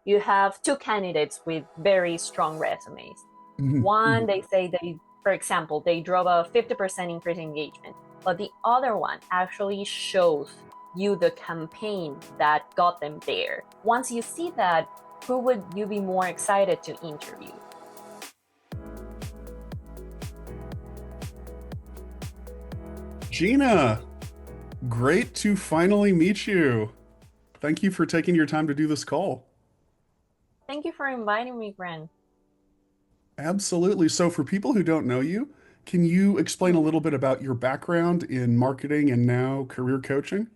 you have two candidates with very strong resumes. Mhm, One, mhm. they say they, for example, they drove a 50% increase in engagement, but the other one actually shows you the campaign that got them there. Once you see that, who would you be more excited to interview? Gina, great to finally meet you. Thank you for taking your time to do this call. Thank you for inviting me, Gren. Absolutely. So, for people who don't know you, can you explain a Hmm. little bit about your background in marketing and now career coaching?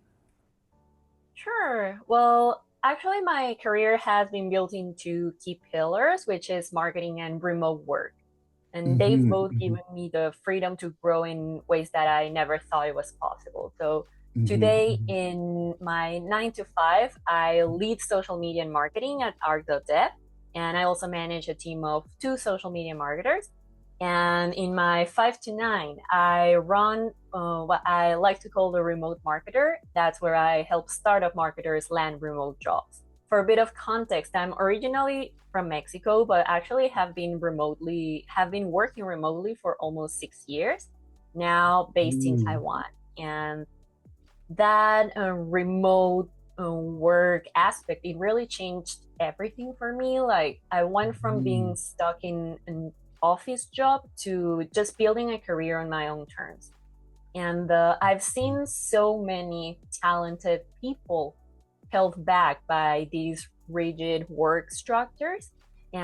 Sure. Well, actually, my career has been built into key pillars, which is marketing and remote work. And they've Hmm, both hmm, given me the freedom to grow in ways that I never thought it was possible. So today hmm. in my 9 to 5, I lead social media and marketing at arc.dev. And I also manage a team of two social media marketers. And in my 5 to 9, I run what I like to call the remote marketer. That's where I help startup marketers land remote jobs. For a bit of context, I'm originally from Mexico, but actually have been working remotely for almost 6 years now, based in Mm, Taiwan. And that remote work aspect, it really changed everything for me. Like, I went from being mm. stuck in an office job to just building a career on my own terms. And I've seen so many talented people held back by these rigid work structures,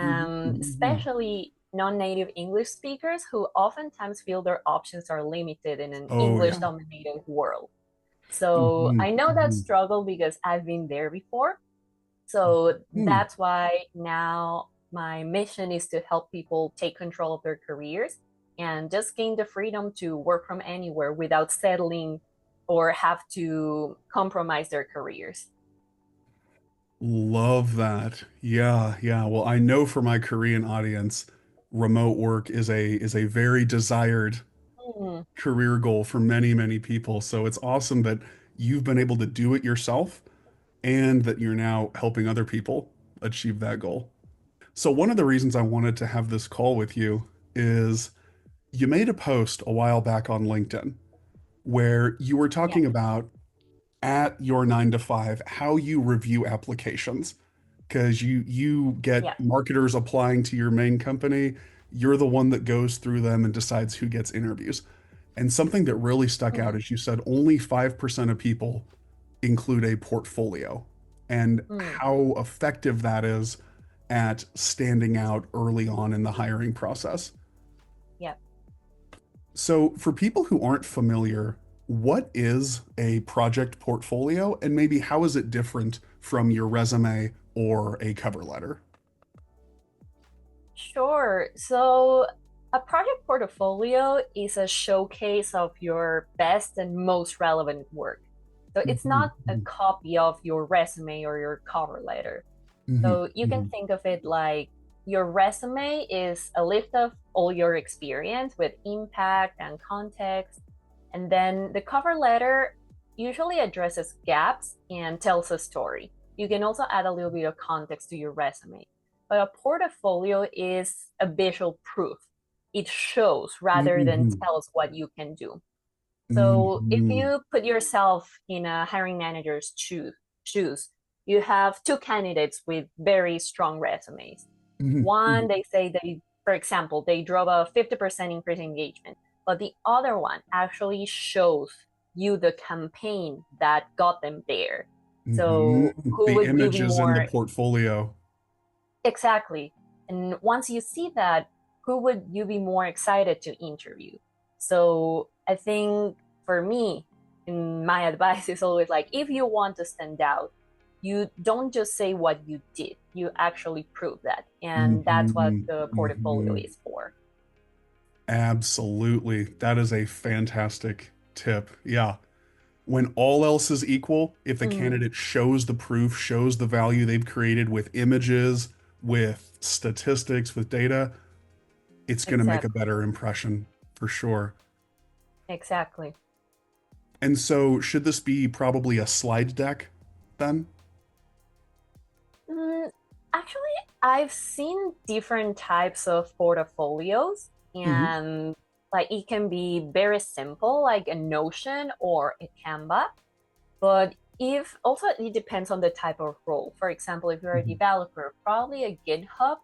Mhm, and mhm. especially non-native English speakers who oftentimes feel their options are limited in an Oh, English yeah. dominated world. So Mhm, I know that mhm, struggle because I've been there before. So mhm. that's why now my mission is to help people take control of their careers and just gain the freedom to work from anywhere without settling or have to compromise their careers. Love that. Yeah, yeah. Well, I know for my Korean audience, remote work is a very desired Mm, career goal for many, many people. So it's awesome that you've been able to do it yourself and that you're now helping other people achieve that goal. So one of the reasons I wanted to have this call with you is you made a post a while back on LinkedIn where you were yes, talking about at your 9 to 5 how you review applications because you get yes. marketers applying to your main company. You're the one that goes through them and decides who gets interviews. And something that really stuck out Mm, is you said only 5% of people include a portfolio and mm, how effective that is at standing out early on in the hiring process. yeah. So, for people who aren't familiar, what is a project portfolio and maybe how is it different from your resume or a cover letter? Sure. So a project portfolio is a showcase of your best and most relevant work. So it's Mhm, not a copy of your resume or your cover letter. mhm, So you can mhm, think of it like your resume is a list of all your experience with impact and context. And then the cover letter usually addresses gaps and tells a story. You can also add a little bit of context to your resume. But a portfolio is a visual proof. It shows rather than mhm, tells what you can do. So if mhm, you put yourself in a hiring manager's shoes, you have two candidates with very strong resumes. mhm, One, mhm, they say they, for example, they drove a 50% increase in engagement, but the other one actually shows you the campaign that got them there. So mhm. who The would you be images in the more portfolio. exactly? And once you see that, who would you be more excited to interview? So I think for me, my advice is always like, if you want to stand out, you don't just say what you did, you actually prove that. And that's what Mhm, the portfolio mhm. is for. Absolutely. That is a fantastic tip. Yeah. When all else is equal, if the Mm, candidate shows the proof, shows the value they've created with images, with statistics, with data, it's going to make a exactly. better impression for sure. Exactly. And so, should this be probably a slide deck then? Mm, I Actually, I've seen different types of portfolios, Hmm. and like it can be very simple, like a Notion or a Canva. But if also it depends on the type of role. For example, if you're a Hmm. developer, probably a GitHub,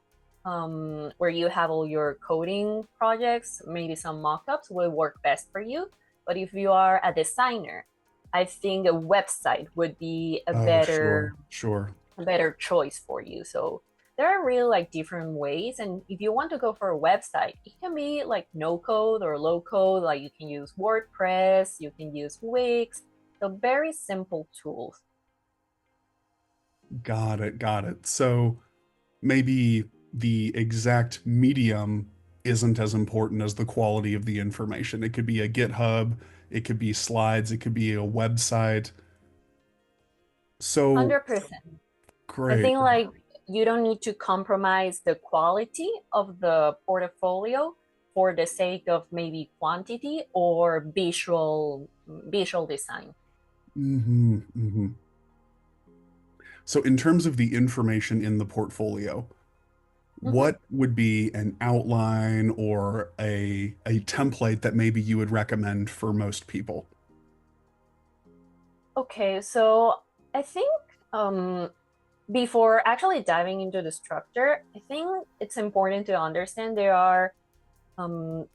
where you have all your coding projects, maybe some mockups will work best for you. But if you are a designer, I think a website would be Oh, sure, sure. a better choice for you. So there are really like different ways. And if you want to go for a website, it can be like no code or low code. Like you can use WordPress, you can use Wix. So very simple tools. Got it, got it. So maybe the exact medium isn't as important as the quality of the information. It could be a GitHub, it could be slides, it could be a website. So 100%. I great. think like you don't need to compromise the quality of the portfolio for the sake of maybe quantity or visual design. Hmm. Hmm. So in terms of the information in the portfolio, Mhm. what would be an outline or a template that maybe you would recommend for most people? Okay, so I think um, before actually diving into the structure, I think it's important to understand there are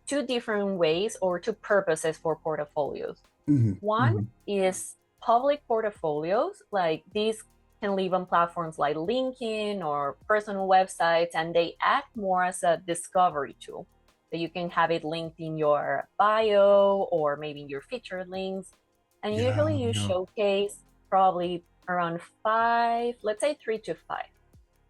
two different ways or two purposes for portfolios. Hmm. One Hmm. is public portfolios, like these can live on platforms like LinkedIn or personal websites, and they act more as a discovery tool. So you can have it linked in your bio or maybe in your featured links. And usually Yeah, you yeah. showcase probably around five, let's say three to five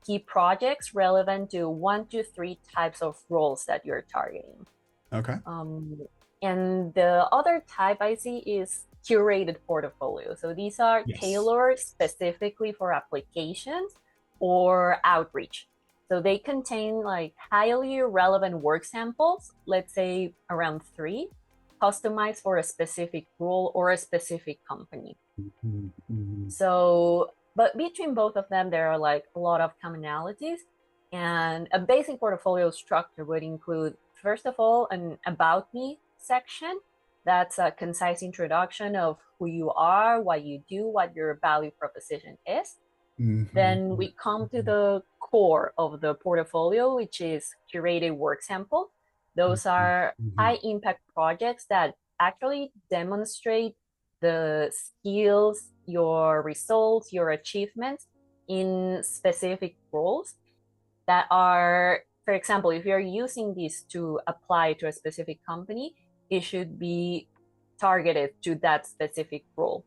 key projects relevant to one to three types of roles that you're targeting. Okay. Um, and the other type I see is curated portfolio. So these are Yes. tailored specifically for applications or outreach. So they contain like highly relevant work samples, let's say around three, customized for a specific role or a specific company. Mhm, mhm. So, but between both of them, there are like a lot of commonalities. And a basic portfolio structure would include, first of all, an About Me section. That's a concise introduction of who you are, what you do, what your value proposition is. Mhm, Then we come to mhm, the core of the portfolio, which is curated work sample. Those mhm, are mhm, high impact projects that actually demonstrate the skills, your results, your achievements in specific roles that are, for example, if you're using this to apply to a specific company, it should be targeted to that specific role.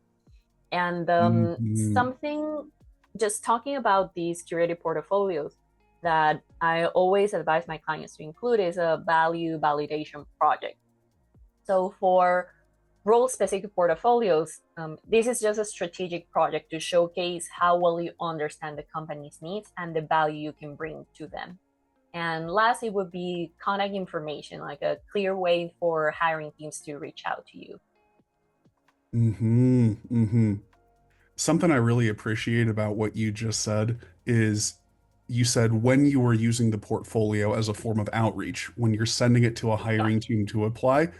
And mhm. something, just talking about these curated portfolios that I always advise my clients to include is a value validation project. So for role specific portfolios, this is just a strategic project to showcase how well you understand the company's needs and the value you can bring to them. And last, it would be contact information, like a clear way for hiring teams to reach out to you. Mhm, mhm. Something I really appreciate about what you just said is you said when you were using the portfolio as a form of outreach, when you're sending it to a Yeah, hiring team to apply,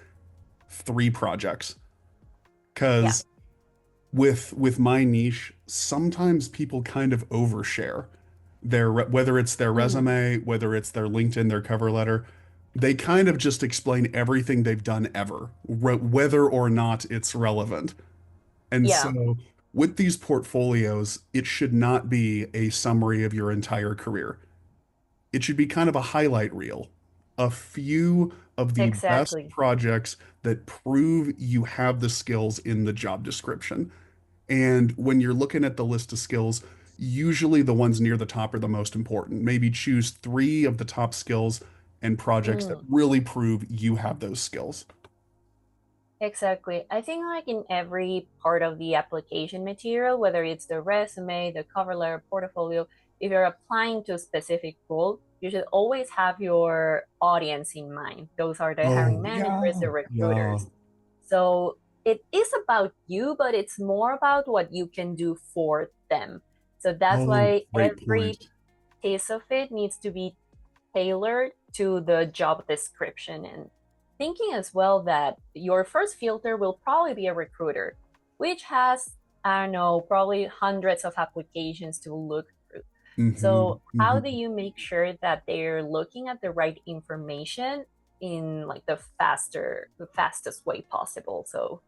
three projects. yeah, Because with my niche, sometimes people kind of overshare whether it's their mm, resume, whether it's their LinkedIn, their cover letter, they kind of just explain everything they've done ever, whether or not it's relevant. And yeah, so with these portfolios, it should not be a summary of your entire career. It should be kind of a highlight reel, a few of the best exactly. projects that prove you have the skills in the job description. And when you're looking at the list of skills, usually the ones near the top are the most important. Maybe choose three of the top skills and projects that Mm, really prove you have those skills. exactly. I think like in every part of the application material, whether it's the resume, the cover letter, portfolio, if you're applying to a specific role, you should always have your audience in mind. Those are the hiring Oh, managers, yeah. the Yeah. recruiters. So it is about you, but it's more about what you can do for them. So that's Oh, why great point. piece of it needs to be tailored to the job description, and thinking as well that your first filter will probably be a recruiter, which has, I don't know, probably hundreds of applications to look through. Hmm. So how do Hmm. you make sure that they're looking at the right information in like the fastest way possible? So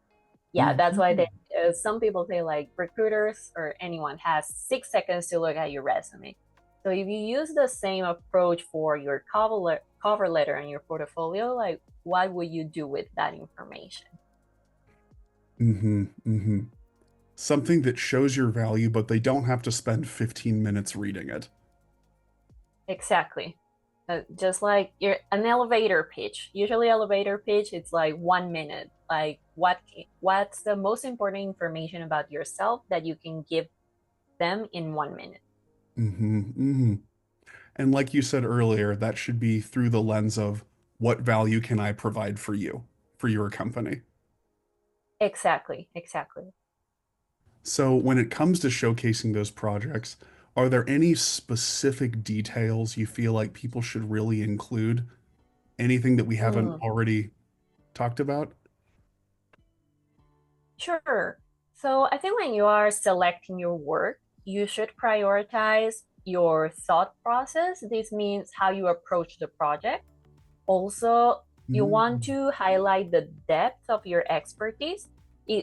yeah, that's why Hmm. some people say like recruiters or anyone has 6 seconds to look at your resume. So if you use the same approach for your cover letter and your portfolio, like what would you do with that information? Hmm. Hmm. Something that shows your value, but they don't have to spend 15 minutes reading it. Exactly. Just like an elevator pitch. Usually, elevator pitch it's like 1 minute. Like what's the most important information about yourself that you can give them in 1 minute? Hmm. Hmm. And like you said earlier, that should be through the lens of what value can I provide for you, for your company. Exactly. Exactly. So when it comes to showcasing those projects, are there any specific details you feel like people should really include? Anything that we haven't Mm. already talked about? Sure. So I think when you are selecting your work, you should prioritize your thought process. This means how you approach the project. Also, you want Mm. to highlight the depth of your expertise.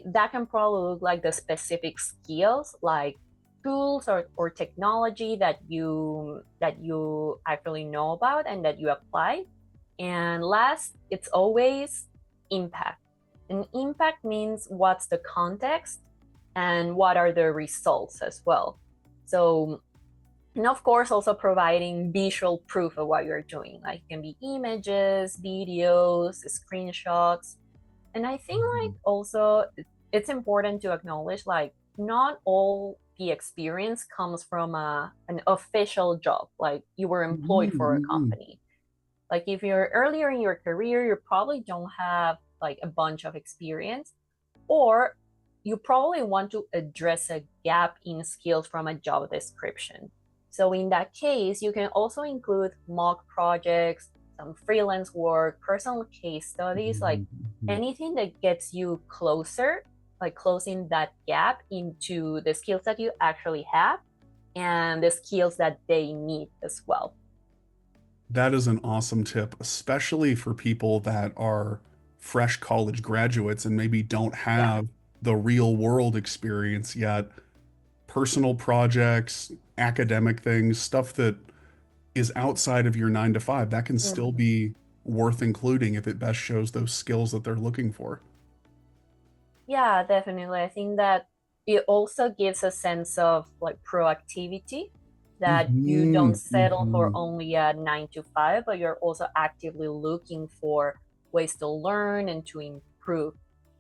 That can probably look like the specific skills, like tools or technology that you actually know about and that you apply. And last, it's always impact. And impact means what's the context and what are the results as well. So, and of course, also providing visual proof of what you're doing. Like it can be images, videos, screenshots. And I think like Mhm. also it's important to acknowledge like not all the experience comes from an official job, like you were employed Mhm. for a Mhm. company. Like if you're earlier in your career, you probably don't have like a bunch of experience, or you probably want to address a gap in skills from a job description. So in that case, you can also include mock projects, some freelance work, personal case studies, like Mhm. Mhm. anything that gets you closer, like closing that gap into the skills that you actually have and the skills that they need as well. That is an awesome tip, especially for people that are fresh college graduates and maybe don't Yeah. have the real world experience yet. Personal projects, academic things, stuff that is outside of your 9 to 5, that can still Mhm. be worth including if it best shows those skills that they're looking for. Yeah, definitely. I think that it also gives a sense of like proactivity that you don't Hmm. settle for Hmm. only a 9 to 5, but you're also actively looking for ways to learn and to improve.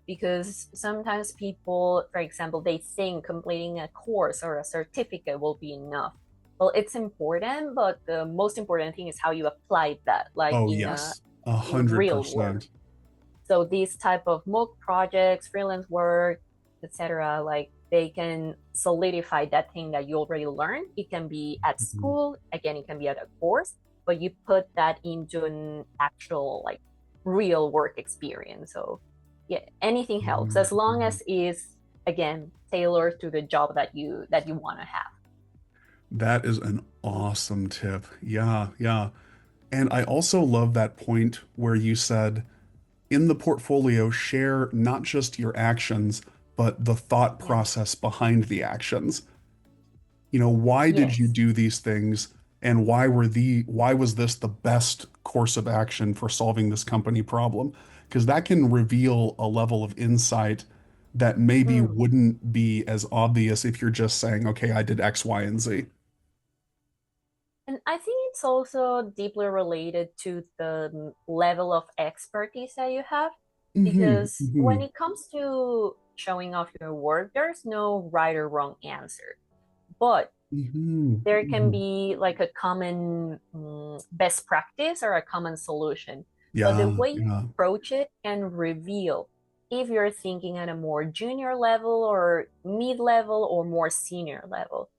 Because sometimes people, for example, they think completing a course or a certificate will be enough. Well, it's important, but the most important thing is how you apply that, like Oh, in a yes, a in hundred real work. percent. So these type of MOOC projects, freelance work, etc., like they can solidify that thing that you already learned. It can be at Mhm. school, again, it can be at a course, but you put that into an actual like real work experience. So yeah, anything helps as long Mhm. as is again tailored to the job that you want to have. That is an awesome tip. Yeah, yeah. And I also love that point where you said in the portfolio, share not just your actions, but the thought Yeah. process behind the actions. Why did you Yes. do these things and why was this the best course of action for solving this company problem? Because that can reveal a level of insight that maybe Mm. wouldn't be as obvious if you're just saying, okay, I did X, Y, and Z. And I think it's also deeply related to the level of expertise that you have. Hmm. Because when Hmm. it comes to showing off your work, there's no right or wrong answer. But Hmm. there can Hmm. be like a common best practice or a common solution. But the Yeah, way you yeah. approach it can reveal if you're thinking at a more junior level or mid level or more senior level.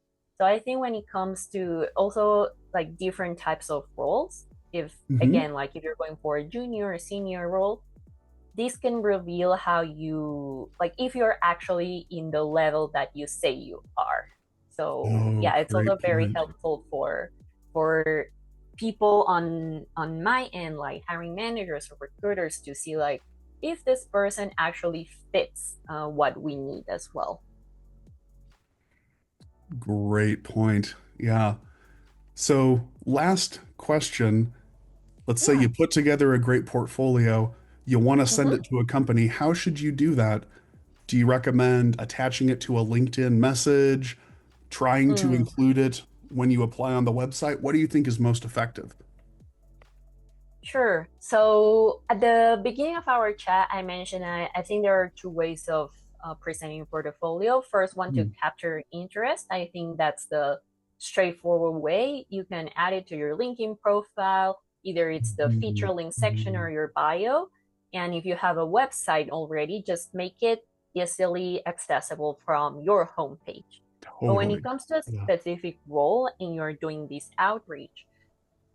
So I think when it comes to also like different types of roles, if Hmm. again, like if you're going for a junior or senior role, this can reveal how you like if you're actually in the level that you say you are. So Oh, yeah, it's also great very point. helpful for people on my end, like hiring managers or recruiters, to see like if this person actually fits what we need as well. Great point. Yeah. So, last question. Let's say Yeah. you put together a great portfolio, you want to send Mm-hmm. it to a company. How should you do that? Do you recommend attaching it to a LinkedIn message, trying to Mm. include it when you apply on the website? What do you think is most effective? Sure. So at the beginning of our chat, I mentioned I think there are two ways of presenting your portfolio. First one, to Mm, capture interest. I think that's the straightforward way. You can add it to your LinkedIn profile. Either it's the feature mhm, link section mhm. or your bio. And if you have a website already, just make it easily accessible from your homepage. But when it Totally. comes to a Yeah. specific role and you're doing this outreach,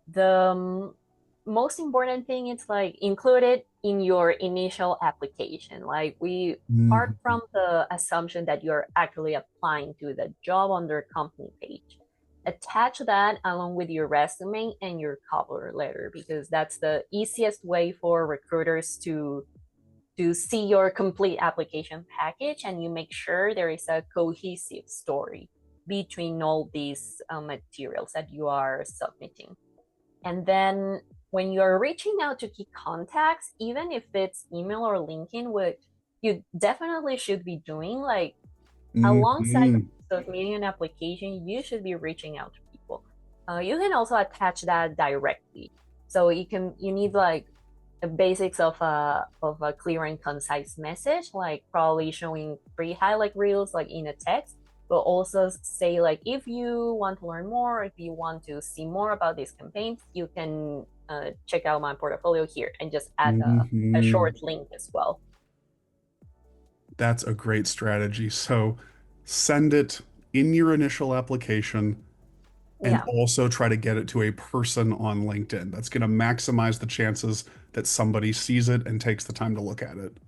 the most important thing is like include it in your initial application. Like we part Mhm. from the assumption that you're actually applying to the job on their company page. Attach that along with your resume and your cover letter, because that's the easiest way for recruiters to see your complete application package, and you make sure there is a cohesive story between all these materials that you are submitting. And then when you're reaching out to key contacts, even if it's email or LinkedIn, which you definitely should be doing, like alongside Mhm. submitting an application, you should be reaching out to people. You can also attach that directly. So you need like the basics of a clear and concise message, like probably showing three highlight reels like in a text, but also say like if you want to learn more, if you want to see more about these campaigns, you can check out my portfolio here, and just add a Mhm. short link as well. That's a great strategy. So send it in your initial application and Yeah. also try to get it to a person on LinkedIn. That's going to maximize the chances that somebody sees it and takes the time to look at it.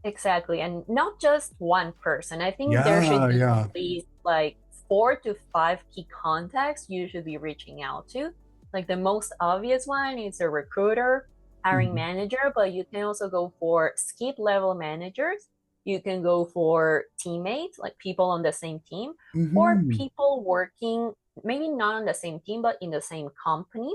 Exactly. And not just one person. I think there should Yeah, be yeah. at least like 4 to 5 key contacts you should be reaching out to. Like the most obvious one is a recruiter, hiring Mhm. manager, but you can also go for skip level managers. You can go for teammates, like people on the same team, or Mhm. people working maybe not on the same team, but in the same company.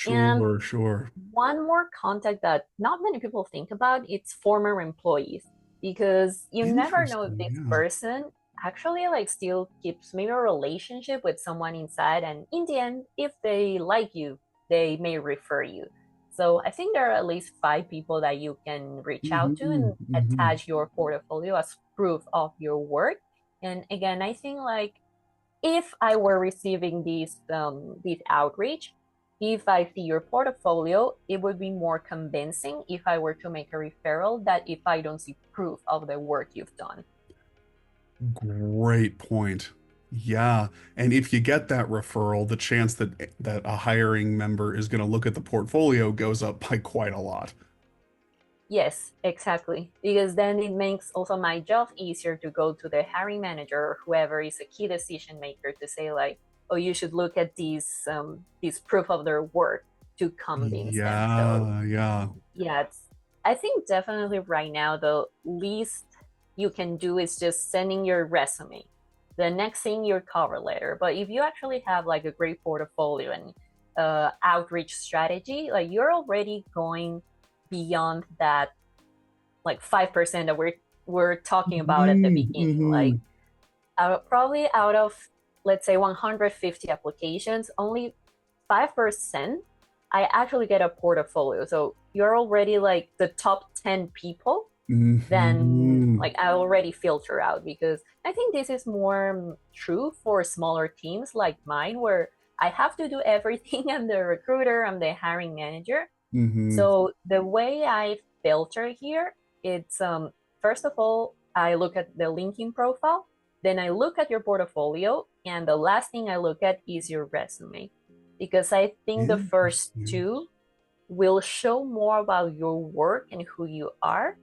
And Sure, sure. one more contact that not many people think about, it's former employees, because you never know if Interesting. this Yeah. person actually like still keeps maybe a relationship with someone inside, and in the end if they like you, they may refer you. So I think there are at least 5 people that you can reach out to Mhm. and Mhm. attach your portfolio as proof of your work. And again, I think like if I were receiving this outreach, if I see your portfolio, it would be more convincing if I were to make a referral that if I don't see proof of the work you've done. Great point. Yeah. And if you get that referral, the chance that a hiring member is going to look at the portfolio goes up by quite a lot. Yes, exactly. Because then it makes also my job easier to go to the hiring manager or whoever is a key decision maker to say like, oh, you should look at these proof of their work to convince them. So Yeah, yeah. yeah, I think definitely right now the least you can do is just sending your resume. The next thing, your cover letter. But if you actually have like a great portfolio and outreach strategy, like you're already going beyond that like 5% that we're talking about at the Mhm, beginning. Like mhm, probably out of let's say 150 applications, only 5% I actually get a portfolio. So you're already like the top 10 people, then mhm, like I already filter out, because I think this is more true for smaller teams like mine, where I have to do everything. I'm the recruiter, I'm the hiring manager. mhm, So the way I filter here, it's first of all, I look at the LinkedIn profile, then I look at your portfolio, And the last thing I look at is your resume, because I think the first Interesting. two will show more about your work and who you are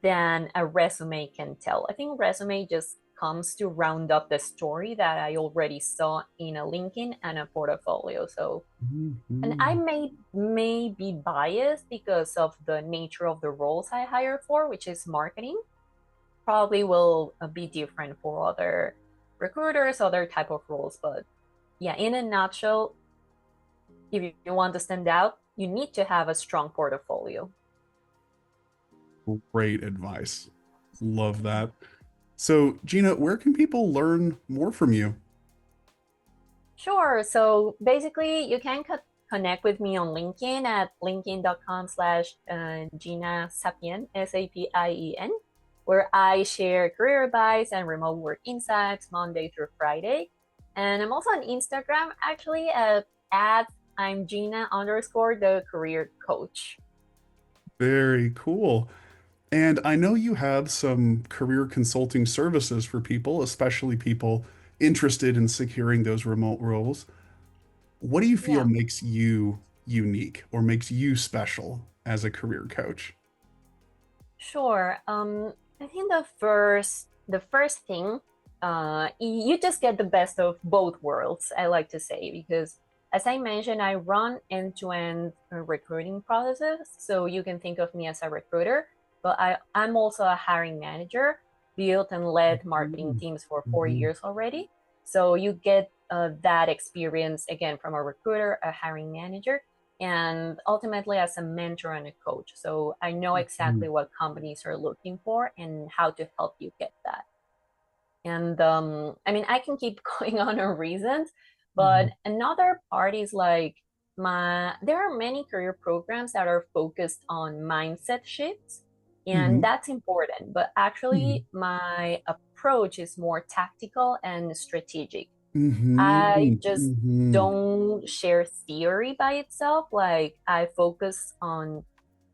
than a resume can tell. I think resume just comes to round up the story that I already saw in a LinkedIn and a portfolio. So, and I Mhm. may be biased because of the nature of the roles I hire for, which is marketing. Probably will be different for other recruiters, other type of roles. But yeah, in a nutshell, if you want to stand out, you need to have a strong portfolio. Great advice. Love that. So, Gina, where can people learn more from you? Sure. So basically, you can connect with me on LinkedIn at linkedin.com/ Gina Sapien, Sapien, where I share career advice and remote work insights Monday through Friday. And I'm also on Instagram actually at I'm Gina underscore the career coach. Very cool. And I know you have some career consulting services for people, especially people interested in securing those remote roles. What do you feel Yeah. makes you unique or makes you special as a career coach? Sure. I think the first thing, you just get the best of both worlds, I like to say, because as I mentioned, I run end-to-end recruiting processes. So you can think of me as a recruiter, but I'm also a hiring manager, built and led marketing Mhm. teams for four Mhm. years already. So you get that experience again from a recruiter, a hiring manager, and ultimately as a mentor and a coach. So I know exactly Mhm. what companies are looking for and how to help you get that. And I mean, I can keep going on reasons, but another part is like there are many career programs that are focused on mindset shifts, and Mhm. that's important. But actually, my approach is more tactical and strategic. I Mhm. just Mhm. don't share theory by itself. Like I focus on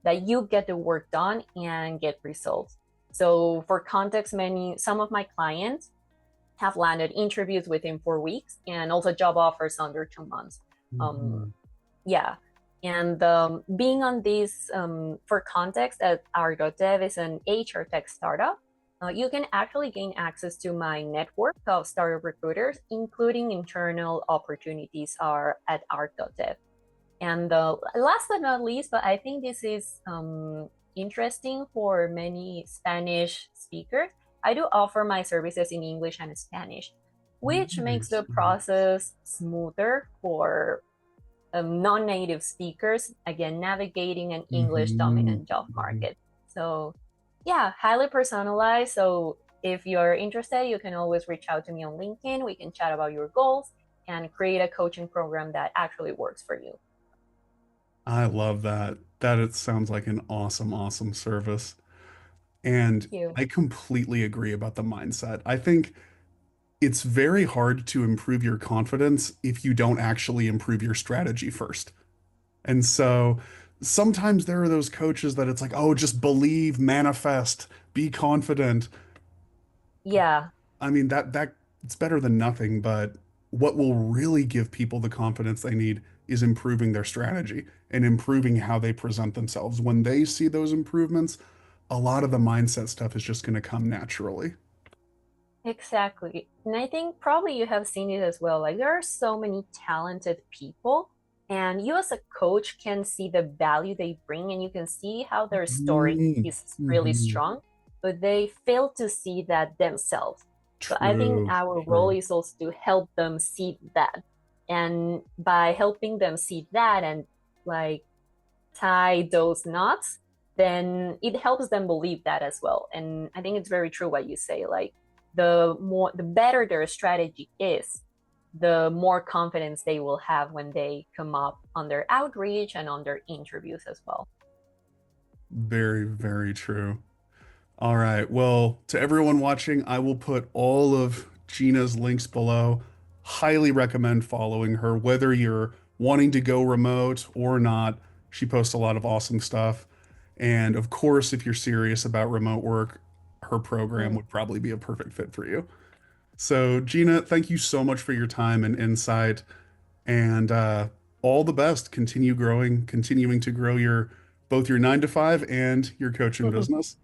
that you get the work done and get results. So for context, some of my clients have landed interviews within 4 weeks and also job offers under 2 months. Um, Mhm. yeah. And being on this, for context, at Argo.dev is an HR tech startup. You can actually gain access to my network of startup recruiters, including internal opportunities are at Arc.dev. And last but not least, but I think this is interesting for many Spanish speakers, I do offer my services in English and Spanish, which makes Nice. the Nice. process smoother for non-native speakers, again, navigating an English Mhm. dominant job Mhm. market. So, yeah, highly personalized. So, if you're interested, you can always reach out to me on LinkedIn. We can chat about your goals and create a coaching program that actually works for you. I love that. That it sounds like an awesome, awesome service. And Thank you. I completely agree about the mindset. I think it's very hard to improve your confidence if you don't actually improve your strategy first. And so sometimes there are those coaches that it's like, oh, just believe, manifest, be confident. Yeah, I mean, that it's better than nothing, but what will really give people the confidence they need is improving their strategy and improving how they present themselves. When they see those improvements, a lot of the mindset stuff is just going to come naturally. exactly. And I think probably you have seen it as well. Like there are so many talented people, and you as a coach can see the value they bring, and you can see how their story Mhm. is really Mhm. strong, but they fail to see that themselves. So I think True, our role true. is also to help them see that. And by helping them see that and like tie those knots, then it helps them believe that as well. And I think it's very true what you say. Like the better their strategy is, the more confidence they will have when they come up on their outreach and on their interviews as well. Very, very true. All right. Well, to everyone watching, I will put all of Gina's links below. Highly recommend following her, whether you're wanting to go remote or not. She posts a lot of awesome stuff. And of course, if you're serious about remote work, her program Mm. would probably be a perfect fit for you. So, Gina, thank you so much for your time and insight, and all the best. Continue growing, continuing to grow your both your 9 to 5 and your coaching business.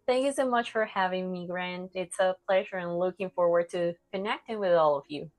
Thank you so much for having me, Grant. It's a pleasure and looking forward to connecting with all of you.